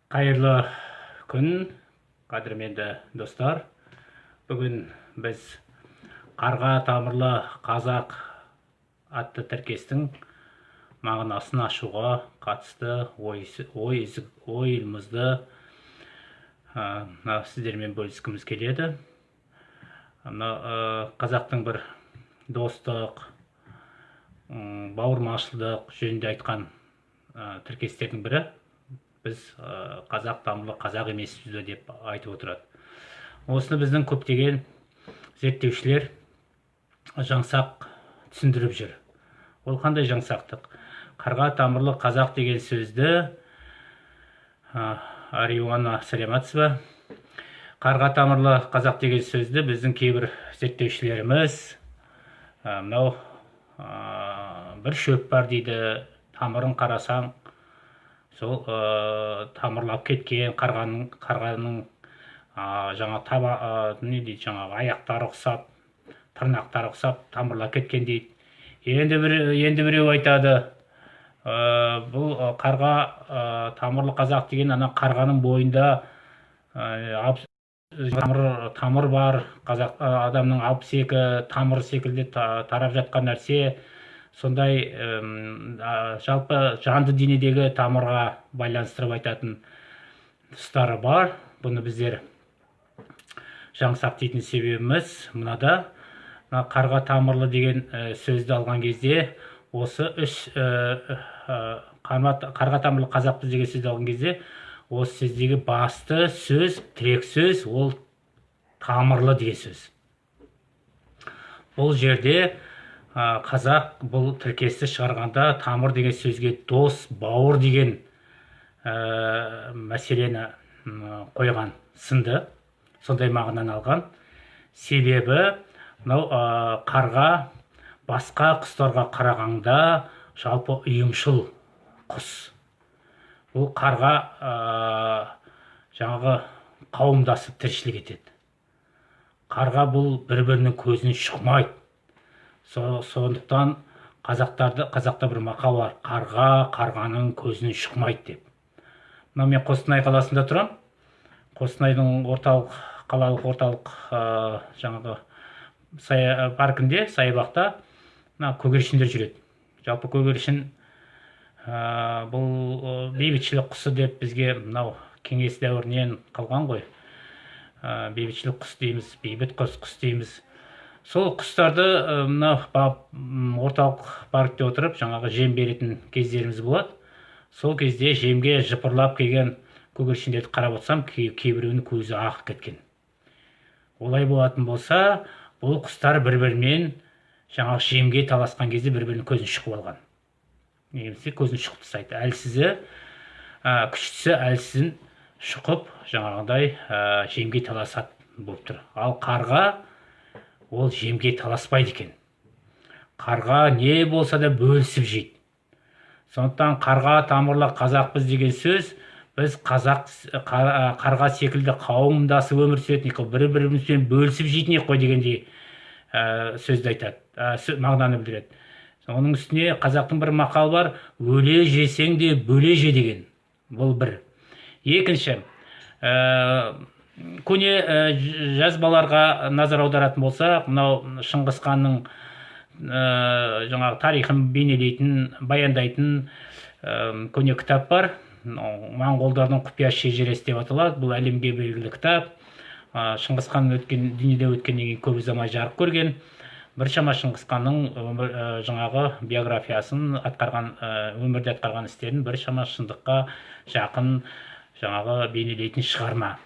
Қайырлы күн, қадірменді достар. Бүгін біз қарға тамырлы қазақ атты тіркестің мағынасын ашуға қатысты ойымызды сіздермен бөліскіміз келеді. Қазақтың бір достық, бауырмашылдық жөнінде айтқан тіркестердің бірі. Біз қазақ тамырлы қазақ емеспіз деп айтып отырады. Осыны біздің көптеген зерттеушілер жаңсақ түсіндіріп жүр. Ол қандай жаңсақтық? Қарға тамырлы қазақ деген сөзді, Ариуана, саламатсыз ба? Қарға тамырлы қазақ деген сөзді біздің кейбір зерттеушілеріміз бір шөп бар дейді, тамырын қарасаң, сол тамырлап кеткен қарғаның аяқтары ұқсап, тырнақтары ұқсап тамырлап кеткен дейді. Енді біреу айтады, бұл қарға тамырлы қазақ деген ана қарғаның бойында тамыр бар, адамның 62 тамыр секілді тарап жатқан нәрсе. Сондай жалпы жанды денедегі тамырға байланыстырып айтатын тұстары бар. Бұны біздер жаңсақ дейтін себебіміз мынада. Қарға тамырлы деген сөзді алған кезде, осы қарға тамырлы қазақпыз деген сөзді алған кезде, осы сөздегі басты сөз, тірек сөз, ол тамырлы деген сөз. Бұл жерде қазақ бұл тіркесті шығарғанда тамыр деген сөзге дос, бауыр деген мәселені қойған, сынды, сондай мағынаны алған. Себебі қарға басқа құстарға қарағанда жалпы ұйымшыл құс. Бұл қарға жаңағы қауымдасып тіршілік етеді. Қарға бұл бір-бірінің көзінен шықмайды. Сондықтан қазақта бір мақал бар: қарға қарғаның көзінен шықмайды деп. Мен Қостанай қаласында тұрам. Қостанайдың қалалық орталық жаңағы паркінде, саябақта көгершіндер жүреді. Жалпы көгершін бұл бейбітшілік құсы деп бізге мынау кеңес дәуірінен қалған ғой. Бейбітшілік құс дейміз, бейбіт құс дейміз. Сол құстарды орталық паркте отырып, жаңағы жем беретін кездеріміз болады. Сол кезде жемге жыпырлап келген көгершіндерді қарап отырсам, кейбіреуінің көзі ағып кеткен. Олай болатын болса, бұл құстар бір-бірімен жаңағы жемге таласқан кезде бір-бірінің көзін шұқып алған. Немесе көзін шұқып тастайды. Әлсізі, күштісі әлсізін шұқып, жаңағыдай жемге таласады болып тұр. Ал қарға ол жемге таласпайды екен. Қарға не болса да бөлісіп жейді. Сондықтан қарға тамырлы қазақпыз деген сөз, біз қарға секілді қауымдасып өмір сүретін, бір-бірімізбен бөлісіп жейтін қой дегендей сөзді айтады, мағынаны білдіреді. Оның үстіне қазақтың бір мақалы бар: өле жесең де бөле же деген. Бұл бір. Екінші, көне жазбаларға назар аударатын болсақ, мынау Шыңғыс ханның жаңағы тарихын бейнелейтін, баяндайтын көне кітап бар. Моңғолдардың құпия шежіресі деп аталады. бұл әлемге белгілі кітап. Шыңғыс хан дүниеде өткеннен кейін көп ұзамай жарық көрген. Біршама Шыңғыс ханның жаңағы биографиясын, өмірде атқарған істерін біршама шындыққа жақын жаңағы бейнелейтін шығарма.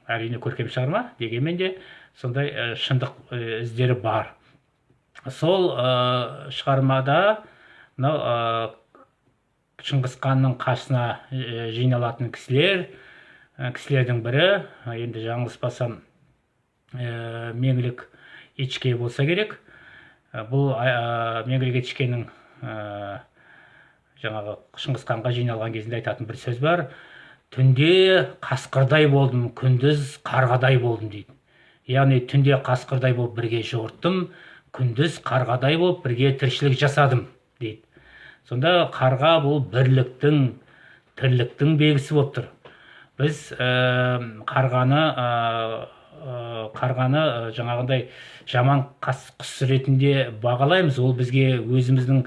Әрине көркем шығарма, дегенмен де сондай шындық іздері бар. Сол шығармада Шыңғыс ханның қасына жиналатын кісілердің бірі, енді жаңылыспасам, Меңлік Ечке болса керек. Бұл Меңлік Ечкенің жаңағы Шыңғыс ханға жиналған кезінде айтатын бір сөз бар: түнде қасқырдай болдым, күндіз қарғадай болдым дейді. Яғни түнде қасқырдай болып бірге жортым, күндіз қарғадай болып бірге тіршілік жасадым дейді. Сонда қарға бұл бірліктің, тірліктің белгісі болып тұр. біз қарғаны жаңағындай жаман құс ретінде бағалаймыз. Ол бізге өзіміздің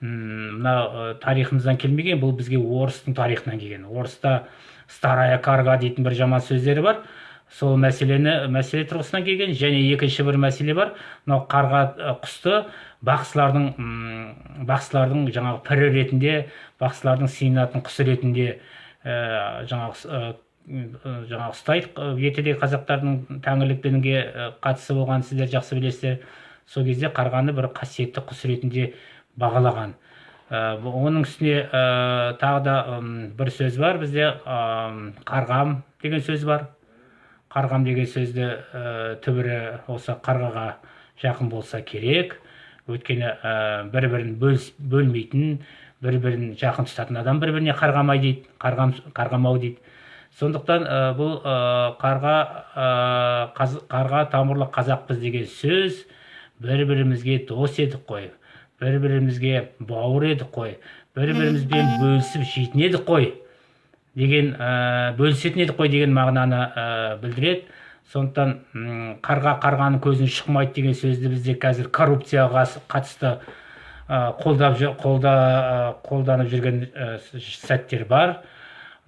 мына тарихымыздан келмеген, бұл бізге орыстың тарихынан келген. Орыста старая карга дейтін бір жаман сөздері бар. Сол мәселе тұрғысынан келген. Және екінші бір мәселе бар. Мынау қарға құсты бақсылардың жаңағы пірі ретінде, бақсылардың сыйынатын құсы ретінде жаңағы ұстайды. ертеде қазақтардың тәңірлік дінге қатысы болған сіздер жақсы білесіздер. Сол кезде қарғаны бір қасиетті құс ретінде бағалаған. Оның үстіне тағы да бір сөз бар бізде, қарғам деген сөз бар. Қарғам деген сөзді түбірі осы қарғаға жақын болса керек. Өйткені бір-бірін бөлмейтін, бір-бірін жақын тұтатын адам бір-біріне қарғамай дейді, қарғамау дейді. Сондықтан бұл қарға тамырлы қазақпыз деген сөз бір-бірімізге дос едік қой, бір-бірімізге бауыр едік қой, бір-бірімізбен бөлісіп жейтін едік қой деген, бөлісетін едік қой деген мағынаны білдіреді. Сондықтан қарғаның көзін шықмайды деген сөзді бізде қазір коррупцияға қатысты қолданып жүрген сәттер бар.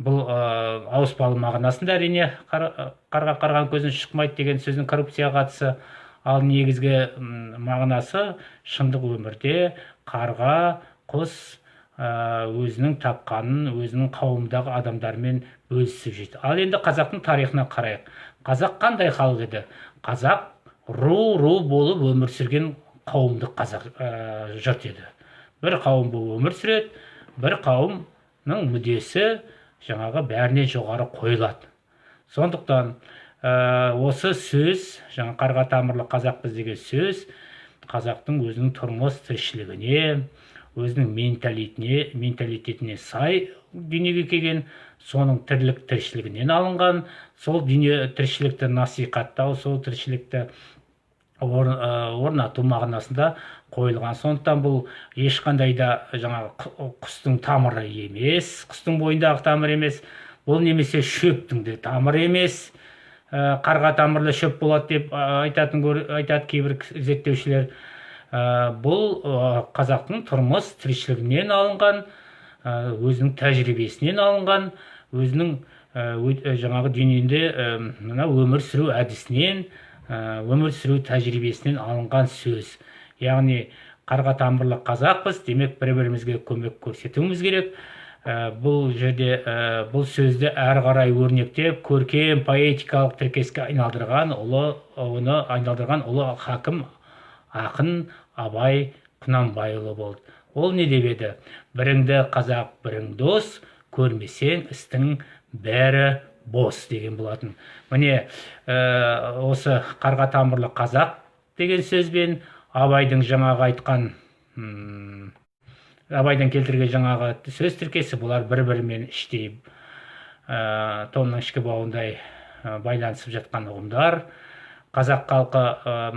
Бұл ауыспалы мағынасында әрине қарғаның көзін шықмайды деген сөздің коррупцияға қатысы. Ал негізгі мағынасы шындық өмірде қарға құс өзінің тапқанын өзінің қауымдағы адамдармен бөлісіп жейді. Ал енді қазақтың тарихына қарайық. Қазақ қандай халық еді? Қазақ ру болып өмір сүрген қауымдық жұрт еді. Бір қауым болып өмір сүреді, бір қауымның мүддесі жаңағы бәріне жоғары қойылады. Сондықтан осы сөз, жаңа қарға тамырлы қазақпыз деген сөз, қазақтың өзінің тұрмыс тіршілігіне, өзінің менталитетіне сай дүниеге келген, соның тірлік тіршілігінен алынған, сол дүние тіршілікті насихаттау, сол тіршілікті орнату мағынасында қойылған. Сондықтан бұл ешқандай да жаңағы құстың тамыры емес, құстың бойындағы тамыр емес, бұл немесе шөптің де тамыры емес. Қарға тамырлы шөп болады деп айтады кейбір зерттеушілер. Бұл қазақтың тұрмыс тіршілігінен алынған, өзінің тәжірибесінен алынған, өзінің жаңағы дүниеде өмір сүру әдісінен, өмір сүру тәжірибесінен алынған сөз. Яғни қарға тамырлы қазақпыз, демек бір-бірімізге көмек көрсетуіміз керек. Бұл жерде бұл сөзді әрі қарай өрнектеп, көркем поэтикалық тіркеске айналдырған ұлы хакім ақын Абай Құнанбайұлы болды. Ол не деп еді? Біріңді қазақ, бірің дос, көрмесең істің бәрі бос деген болатын. Міне осы қарға тамырлы қазақ деген сөзбен Абайдың жаңағы айтқан, Абайдан келтірген жаңағы сөз тіркесі, бұлар бір-бірімен іштей тонның ішкі бауындай байланысып жатқан ұғымдар. Қазақ халқы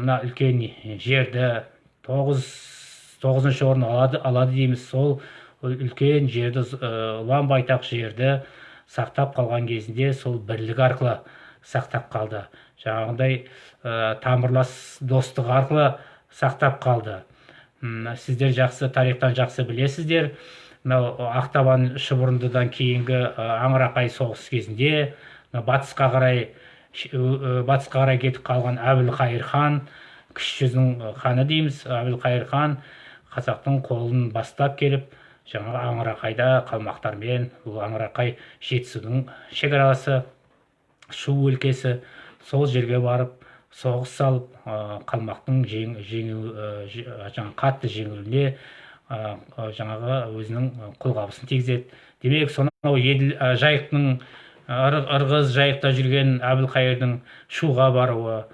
мына үлкен жерді 9-шы орын алады дейміз. Сол үлкен жерді, ұлан байтақ жерді сақтап қалған кезінде сол бірлік арқылы сақтап қалды. Жаңағындай тамырлас достық арқылы сақтап қалды. Сіздер тарихтан жақсы білесіздер. Ақтабан Шұбырындыдан кейінгі Аңырақай соғыс кезінде батысқа қарай кетіп қалған Әбілқайыр хан, кіші жүздің ханы дейміз, Әбілқайыр хан қазақтың қолын бастап келіп, жаңағы Аңырақайда қалмақтармен, бұл Аңырақай Жетісудың шекарасы, Шу өлкесі, сол жерге барып соғыс салып, қалмақтың қатты жеңілуіне жаңағы өзінің қолғабысын тигізеді. Демек, сонау жайықтың, ырғыз жайықта жүрген Әбілқайырдың Шуға баруы,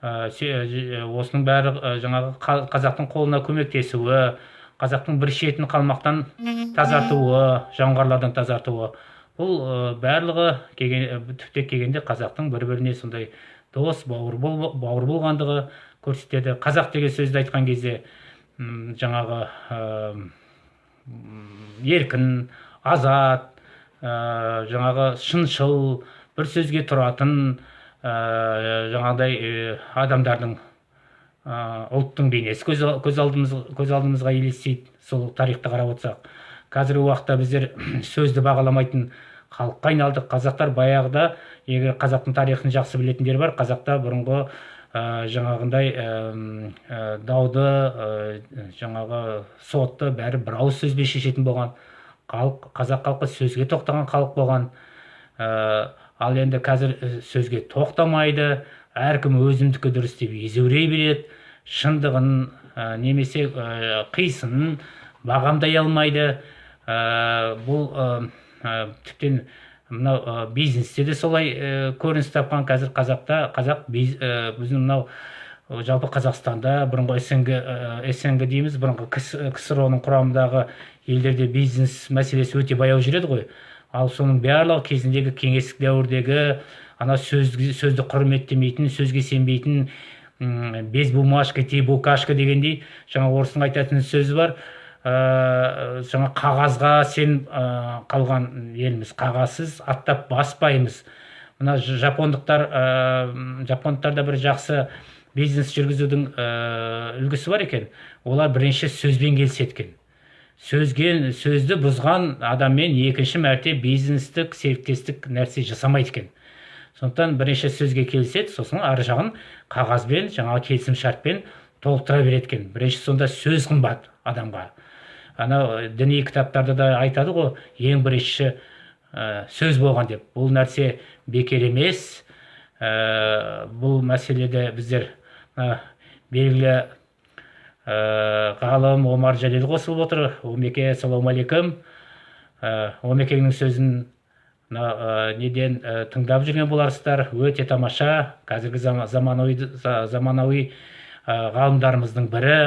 осының бәрі жаңағы қазақтың қолына көмектесуі, қазақтың бір шетін қалмақтан тазартуы, жоңғарлардан тазартуы, бұл барлығы түптеп келгенде қазақтың бір-біріне сондай дос, бауыр болғандығы көрсетеді. Қазақ деген сөзді айтқан кезде жаңағы еркін, азат, жаңағы шыншыл, бір сөзге тұратын жаңағыдай адамдардың ұлттың бейнесі көз алдымызға елестейді. Сол тарихты қарап отырсақ, қазіргі уақытта біздер сөзді бағаламайтын халыққа айналдық. Қазақтар баяғыда, егер қазақтың тарихын жақсы білетіндер бар, қазақта бұрынғы жаңағындай дауды, жаңағы сотты бәрі бір ауыз сөзбен шешетін болған халық. Қазақ халқы сөзге тоқтаған халық болған. Ал енді қазір сөзге тоқтамайды, әркім өзімдікі дұрыс деп езеурей береді, шындығын немесе қисынын бағамдай алмайды. Бұл тіптен мынау бизнесте де солай көрініс тапқан. Қазір қазақ біздің мынау жалпы Қазақстанда, бұрынғы СНГ дейміз, бұрынғы КСРО-ның құрамындағы елдерде бизнес мәселесі өте баяу жүреді ғой. Ал соның барлығы кезіндегі кеңестік дәуірдегі ана сөзді құрметтемейтін, сөзге сенбейтін, без бумажка ти букашка дегендей, жаңа орыстың айтатын сөзі бар. Жаңа қағазға сен қалған елміз, қағазсыз аттап баспаймыз. Мына жапондықтарда бір жақсы бизнес жүргізудің үлгісі бар екен. Олар бірінші сөзбен келіседі. Сөзді бұзған адаммен екінші мәрте бизнестік, серіктестік нәрсе жасамайды екен. Сондықтан бірінші сөзге келіседі, сосын ары жағын қағазбен, жаңағы келісім шартпен толықтыра береді екен. Бірінші сонда сөз қымбат адамға. Ана діни кітаптарда да айтады ғой, ең бірінші сөз болған деп. Бұл нәрсе бекер емес. Бұл мәселеде біздер белгілі ғалым Омар Жәлел қосылып отыр. Омеке, ассалауму алейкум. Омекеңнің сөзін неден тыңдап жүрген боларсыздар. Өте тамаша. Қазіргі заманауи ғалымдарымыздың бірі,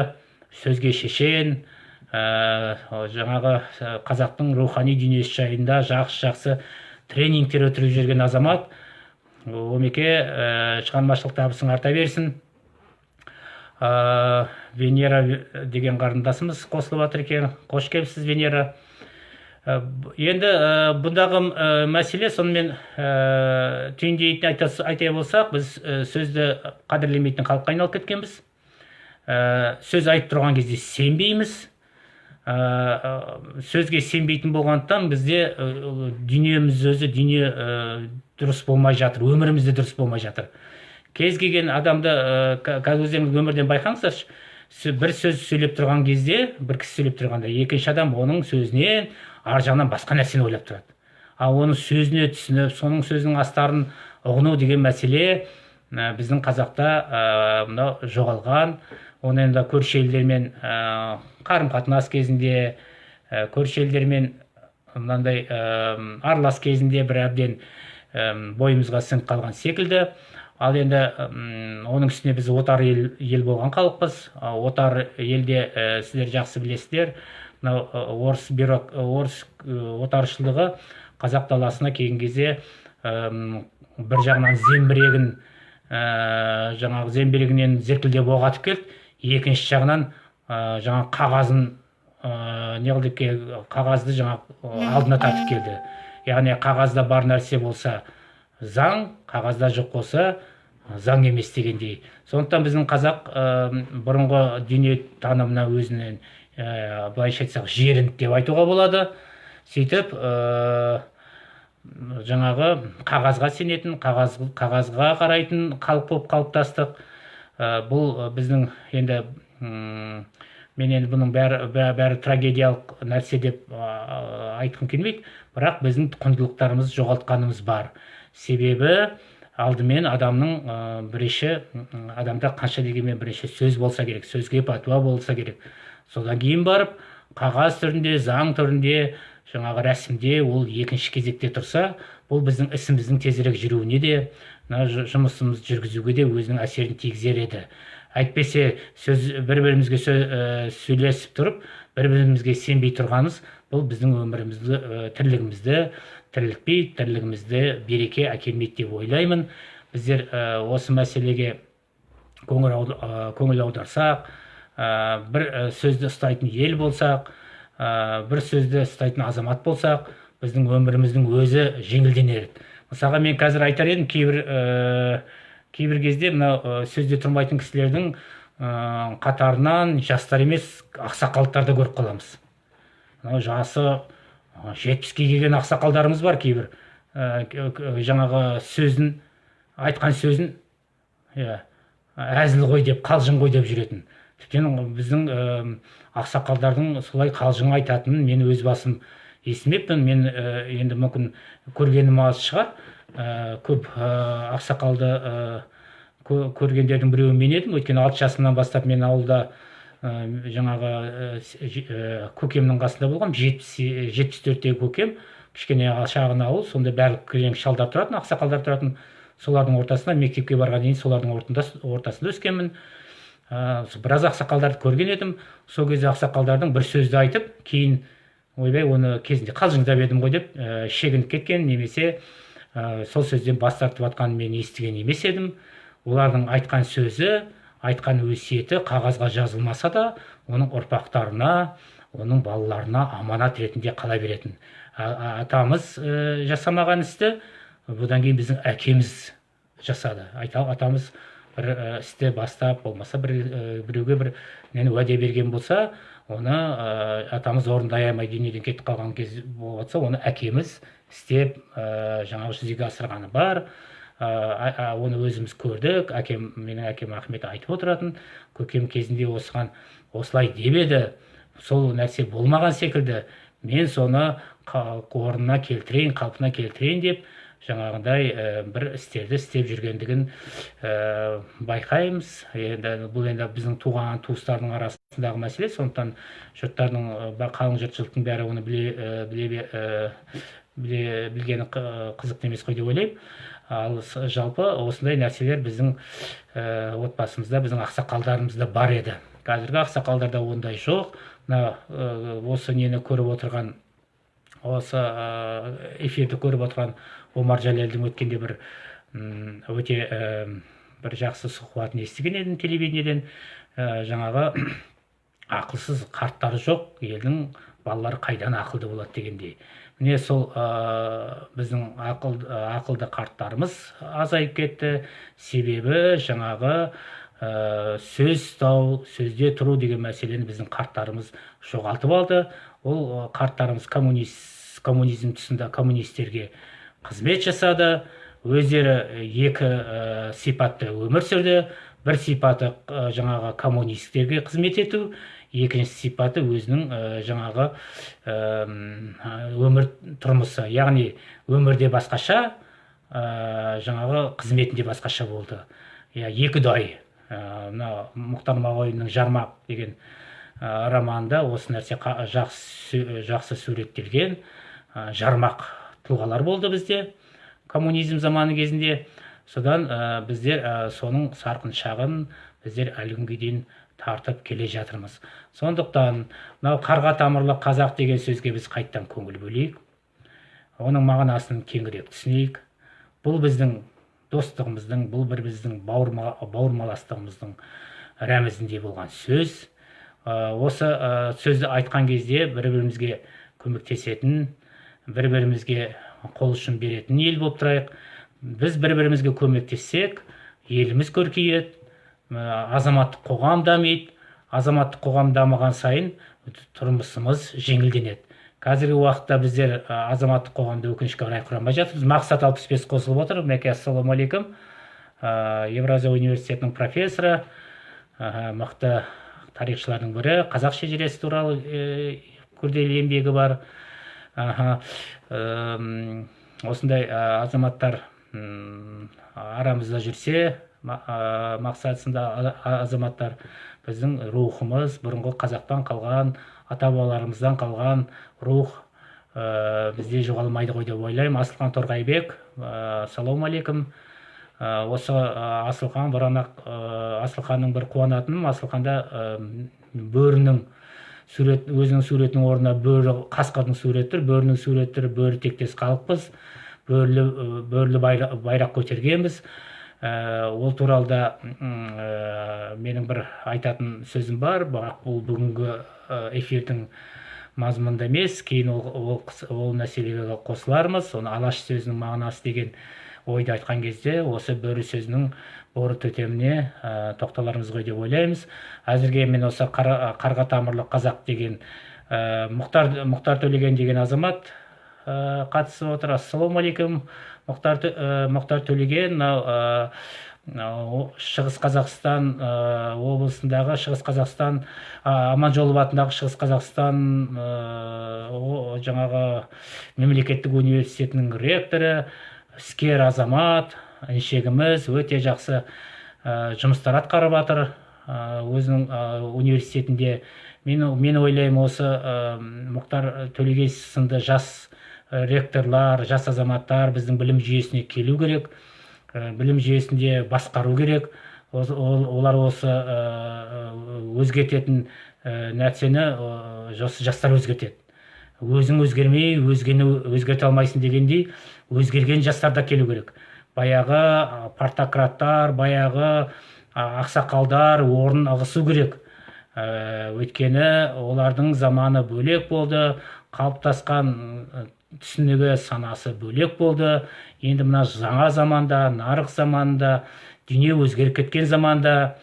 сөзге шешен, жаңағы қазақтың рухани дүниесі жайында жақсы тренингтер өтіріп жүрген азамат. Омеке, шығармашылық табысың арта берсін. Венера деген қарындасымыз қосылып жатыр екен. Қош келіпсіз, Венера. Енді бұндағы мәселе, сонымен түйіндейтін айта болсақ, біз сөзді қадірлемейтін халыққа айналып кеткенбіз. Сөз айтып тұрған кезде сенбейміз. Сөзге сенбейтін болғандықтан бізде дүниеміз өзі дұрыс болмай жатыр, өмірімізде дұрыс болмай жатыр. Кез келген адамды қазір өздеріңіз өмірден байқаңыздаршы, бір сөз сөйлеп тұрған кезде, бір кісі сөйлеп тұрғанда, екінші адам оның сөзінен ар жағынан басқа нәрсені ойлап тұрады. Ал оның сөзіне түсініп, соның сөзінің астарын ұғыну деген мәселе біздің қазақта жоғалған. Оны енді көрші елдермен қарым-қатынас кезінде, көрші елдермен мынандай аралас кезінде бір әбден бойымызға сіңіп қалған секілді. Ал енді оның үстіне біз отар ел болған халықпыз. Отар елде сіздер жақсы білесіздер, орыс отаршылдығы қазақ даласына келген кезде бір жағынан зеңбірегінен зеркілдеп оқ атып келді, екінші жағынан жаңа қағазды алдына тартып келді. Яғни қағазда бар нәрсе болса заң, қағазда жоқ болса заң емес дегендей. Сондықтан біздің қазақ бұрынғы дүние танымына өзінен былайша айтсақ жерінді деп айтуға болады. Сөйтіп жаңағы қағазға сенетін, қағазға қарайтын халық болып қалыптастық. Бұл біздің енді мен енді бұның бәрі трагедиялық нәрсе деп айтқым келмейді, бірақ біздің құндылықтарымыз жоғалтқанымыз бар. Себебі алдымен адамның адамда қанша дегенмен бірінші сөз болса керек, сөзге пәтуа болса керек. Содан кейін барып қағаз түрінде, заң түрінде, жаңағы рәсімде ол екінші кезекте тұрса, бұл біздің ісіміздің тезірек жүруіне де, жұмысымызды жүргізуге де өзінің әсерін тигізер еді. Әйтпесе бір-бірімізге сөйлесіп тұрып, бір-бірімізге сенбей тұрғанымыз, бұл біздің өмірімізді, тірлігімізді береке әкелмейді деп ойлаймын. Біздер осы мәселеге көңіл аударсақ, бір сөзді ұстайтын ел болсақ, бір сөзді ұстайтын азамат болсақ, біздің өміріміздің өзі жеңілденер еді. Мысалға мен қазір айтар едім, кейбір кезде мына сөзде тұрмайтын кісілердің қатарынан жастар емес ақсақалдарды көріп қаламыз. Мынау жасы 70-ке келген ақсақалдарымыз бар, кейбір жаңағы сөзін, айтқан сөзін әзіл ғой деп, қалжың ғой деп жүретін. Тіптен біздің ақсақалдардың солай қалжың айтатынын мен өз басым естімеппін. Мен енді мүмкін көргенім аз шығар. Көп ақсақалды көргендердің біреуі мен едім. Өйткені 6 жасымнан бастап мен ауылда жаңағы көкемнің қасында болғам. 74-тегі көкем, кішкене шағын ауыл, сонда барлық кілең шалдар тұратын, ақсақалдар тұратын. Солардың ортасында мектепке барған дейін солардың ортасында өскенмін. Біраз ақсақалдарды көрген едім. Сол кезде ақсақалдардың бір сөзді айтып, кейін ойбай, оны кезінде қалжыңдап едім ғой деп шегініп кеткен, немесе сол сөзден бас тартып жатқанын мен естіген емес едім. Олардың айтқан сөзі, айтқан өсиеті қағазға жазылмаса да, оның ұрпақтарына, оның балаларына аманат ретінде қала беретін. Атамыз жасамаған істі бұдан кейін біздің әкеміз жасады. Атамыз бір істі бастап, болмаса біреуге бір уәде берген болса, оны атамыз орындай алмай дүниеден кетіп қалған кез болса, оны әкеміз істеп жаңағы жүзеге асырғаны бар. Оны өзіміз көрдік. Менің әкем Ахмет айтып отыратын, көкем кезінде осыған осылай деп еді, сол нәрсе болмаған секілді, мен соны орнына келтірейін, қалпына келтірейін деп жаңағындай бір істерді істеп жүргендігін байқаймыз. Бұл енді біздің туған туыстардың арасындағы мәселе, сондықтан жұрттардың, қалың жұртшылықтың бәрі оны білгені қызық емес қой деп ойлаймын. Ал жалпы осындай нәрселер біздің отбасымызда, біздің ақсақалдарымызда бар еді. Қазіргі ақсақалдарда ондай жоқ. Осы нені көріп отырған, осы эфирді көріп отырған Омар Жәлелдің өткенде бір өте бір жақсы сұхбатын естіген едім телевидениеден. Жаңағы ақылсыз қарттары жоқ, елдің балалары қайдан ақылды болады дегендей. Міне сол біздің ақылды қарттарымыз азайып кетті. Себебі жаңағы сөз ұстау, сөзде тұру деген мәселені біздің қарттарымыз жоғалтып алды. Ол қарттарымыз коммунизм тұсында коммунистерге қызмет жасады. Өздері екі сипатты өмір сүрді. Бір сипаты жаңағы коммунистерге қызмет ету, екінші сипаты өзінің жаңағы өмір тұрмысы, яғни өмірде басқаша, жаңағы қызметінде басқаша болды. Екі дай. Мұхтар Мағауиннің «Жармақ» деген романында осы нәрсе жақсы суреттелген. Жармақ тұлғалар болды бізде коммунизм заманы кезінде. Содан біздер соның сарқын шағын біздер әлі күнге дейін тартып келе жатырмыз. Сондықтан қарға тамырлы қазақ деген сөзге біз қайттан көңіл бөлейік. Оның мағынасын кеңірек түсінейік. Бұл біздің достығымыздың, бұл біздің бауырмаластығымыздың рәмізінде болған сөз. Осы сөзді айтқан кезде бір-бірімізге көмектесетін, бір-бірімізге қол ұшын беретін ел болып тұрайық. Біз бір-бірімізге көмектессек, еліміз көркейеді, азаматтық қоғам дамиды. Азаматтық қоғам дамыған сайын тұрмысымыз жеңілденеді. Қазіргі уақытта біздер азаматтық қоғамды өкінішке қарай құрамай жатырмыз. Мақсат 65 қосылып отыр. Мәке, ассалауму алейкум. Евразия университетінің профессоры, мықты тарихшылардың бірі, қазақ шежіресі туралы күрделі еңбегі бар. Осындай азаматтар арамызда жүрсе, мақсатсында азаматтар, біздің рухымыз, бұрынғы қазақтан қалған, ата-бабаларымыздан қалған рух бізде жоғалмайды ғой деп ойлаймын. Асылхан Торғайбек, ассалауму алейкум. Осы Асылхан, Асылханның бір қуанатыным, Асылханда бөрінің өзінің суретінің орнына қасқырдың суреті тұр. Бөрінің суреті тұр. Бөрі тектес халықпыз, бөрлі байрақ көтергенбіз. Ол туралда менің бір айтатын сөзім бар, бірақ бұл бүгінгі эфирдің мазмұнда емес, кейін ол мәселеге қосылармыз. Оны алаш сөзінің мағынасы деген ойды айтқан кезде осы бөрі сөзінің боры төтеміне тоқталармыз ғой деп ойлаймыз. Әзірге мен осы қарға тамырлы қазақ деген Мұхтар Төлеген деген азамат қатысып отыр. Ассалаумағалейкум, Мұхтар Төлеген. Шығыс Қазақстан облысындағы Шығыс Қазақстан Аманжолов атындағы Шығыс Қазақстан жаңағы мемлекеттік университетінің ректоры, іскер азамат, інішегіміз, өте жақсы жұмыстар атқарып жатыр өзінің университетінде. Мен ойлаймын, осы Мұхтар Төлеген сынды жас ректорлар, жас азаматтар біздің білім жүйесіне келу керек, білім жүйесінде басқару керек. Олар осы өзгертетін нәрсені жастар өзгертеді. Өзің өзгермей, өзгені өзгерте алмайсың дегендей, өзгерген жастар да келу керек. Баяғы партократтар, баяғы ақсақалдар орнын ығысу керек. Өйткені олардың заманы бөлек болды, қалыптасқан түсінігі, санасы бөлек болды. Енді мына жаңа заманда, нарық заманында, дүние өзгеріп кеткен заманда,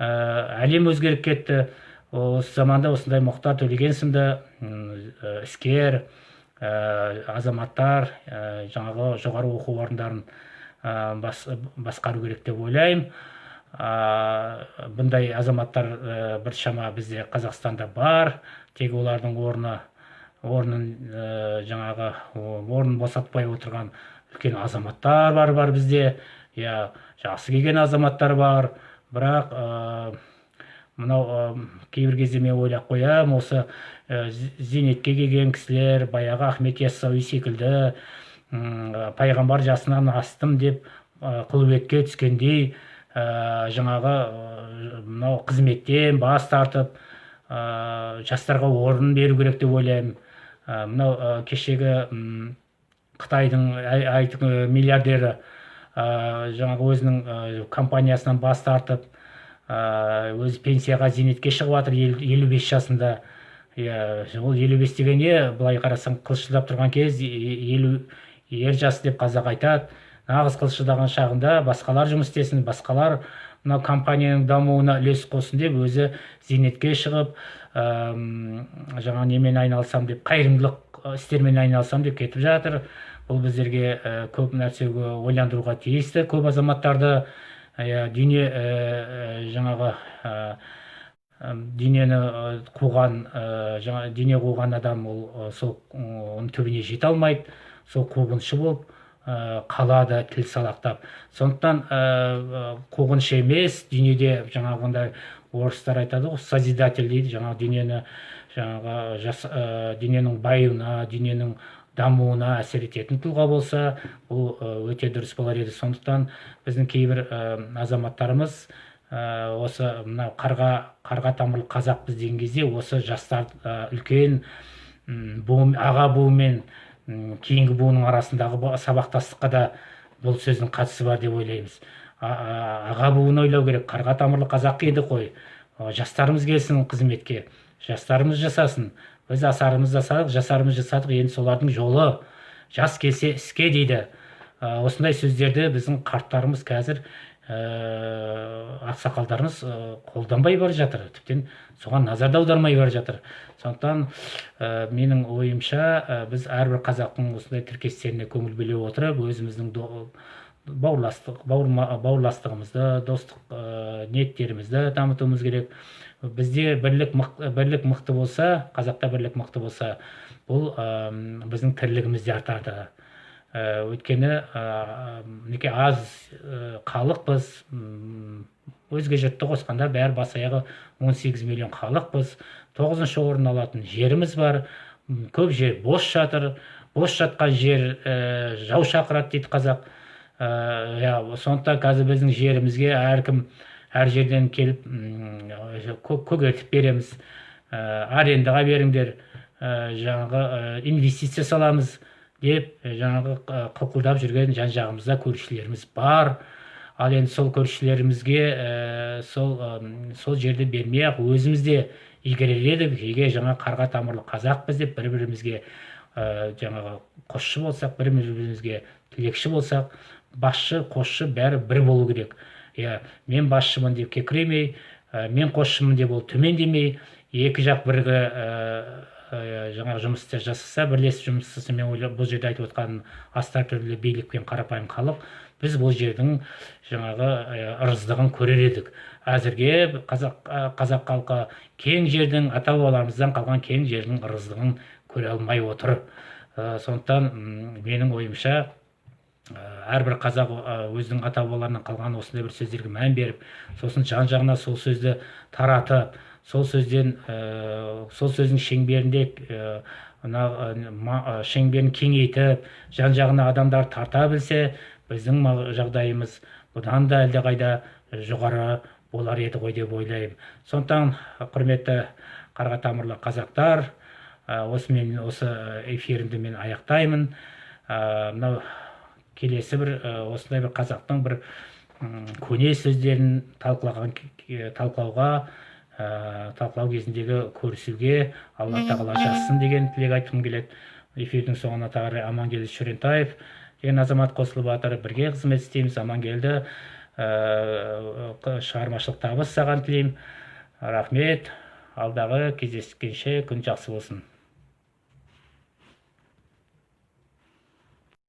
әлем өзгеріп кетті. Осы заманда осындай Мұхтар Төлеген сынды іскер азаматтар жаңағы жоғары оқу орындарын басқару керек деп ойлаймын. Бұндай азаматтар біршама бізде Қазақстанда бар, тек олардың орнын босатпай отырған үлкен азаматтар бар бізде. Жасы келген азаматтар бар, бірақ мынау кейбір кезде мен ойлап қоям, осы зейнетке келген кісілер, баяғы Ахмет Яссауи секілді пайғамбар жасынан астым деп құлбетке түскендей жаңағы мынау қызметтен бас тартып жастарға орын беру керек деп ойлаймын. Мынау кешегі Қытайдың миллиардері жаңағы өзінің компаниясынан бас тартып өзі пенсияға, зейнетке шығып жатыр 55 жасында. Ол 55 деген не, былай қарасаң қылшылдап тұрған кез, ер жас деп қазақ айтады. Нағыз қылшылдаған шағында басқалар жұмыс істесін, басқалар мынау компанияның дамуына үлес қосын деп өзі зейнетке шығып, жаңа немен айналсам деп, қайырымдылық істермен айналсам деп кетіп жатыр. Бұл біздерге көп нәрсеге ойландыруға тиісті. Көп азаматтарды дүниені қуған, дүние қуған адам сол түбіне жете алмайды, сол қуғыншы болып қалады, тіл салақтап. Сондықтан қуғыншы емес, дүниеде жаңағындай орыстар айтады ғой, созидатель дейді, жаңағы дүниенің баюына, дүниенің дамуына әсер ететін тұлға болса, бұл өте дұрыс болар еді. Сондықтан біздің кейбір азаматтарымыз осы мынау қарға тамырлы қазақпыз деген кезде осы жастар үлкен аға буын мен кейінгі буынның арасындағы сабақтастыққа да бұл сөздің қатысы бар деп ойлаймыз. Аға буын ойлау керек, қарға тамырлы қазақ еді қой, жастарымыз келсін қызметке, жастарымыз жасасын. Біз асарымыз жасадық, енді солардың жолы жас келсе іске дейді. Осындай сөздерді біздің қарттарымыз қазір, ақсақалдарымыз қолданбай бар жатыр, тіптен соған назар аудармай бар жатыр. Сондықтан менің ойымша біз әрбір қазақтың осындай тіркестеріне көңіл бөле отырып, өзіміздің бауырластығымызды, достық ниеттерімізді дамытуымыз керек. Бізде бірлік мықты болса, қазақта бірлік мықты болса, бұл біздің тірлігімізде артады. Өйткені аз халықпыз, өзге жұртты қосқанда бәрі бас аяғы 18 миллион халықпыз, 9-шы орын алатын жеріміз бар, көп жер бос жатыр, бос жатқан жер жау шақырады дейді қазақ. Сондықтан қазір біздің жерімізге әркім әр жерден келіп көгертіп береміз, арендаға беріңдер, жаңағы инвестиция саламыз деп жаңағы қылқылдап жүрген жан-жағымызда көршілеріміз бар. Ал енді сол көршілерімізге сол жерді бермей-ақ өзімізде игерер едік, егер жаңа қарға тамырлы қазақпыз деп бір-бірімізге жаңағы қосшы болсақ, бір-бірімізге тілекші болсақ, басшы, қосшы бәрі бір болу керек. Мен басшымын деп кекіремей, мен қосшымын деп ол төмендемей, екі жақ бірге жаңағы жұмысты жасаса, бірлесіп жұмыс жасаса, мен ойлаймын, бұл жерде айтып отқаным астар түрлі билік пен қарапайым халық, біз бұл жердің жаңағы ырыздығын көрер едік. Әзірге қазақ халқы кең жердің, ата бабаларымыздан қалған кең жердің ырыздығын көре алмай отыр. Сондықтан менің ойымша әрбір қазақ өзінің ата бабаларынан қалған осындай бір сөздерге мән беріп, сосын жан-жағына сол сөзді таратып, сол сөздің шеңберінде шеңберін кеңейтіп, жан-жағына адамдар тарта білсе, біздің жағдайымыз бұдан да әлдеқайда жоғары болар еді ғой деп ойлаймын. Сондықтан, құрметті қарға тамырлы қазақтар, осы эфирімді мен аяқтаймын. Мынау келесі бір осындай бір қазақтың бір көне сөздерін талқылау кезіндегі көрісуге Алла тағала жазсын деген тілек айтқым келеді. Эфирдің соңына тағы Амангелді Шөрентаев деген азамат қосылып жатыр. Бірге қызмет істейміз. Амангелді, шығармашылық табыс саған тілеймін. Рахмет. Алдағы кездескенше күн жақсы болсын.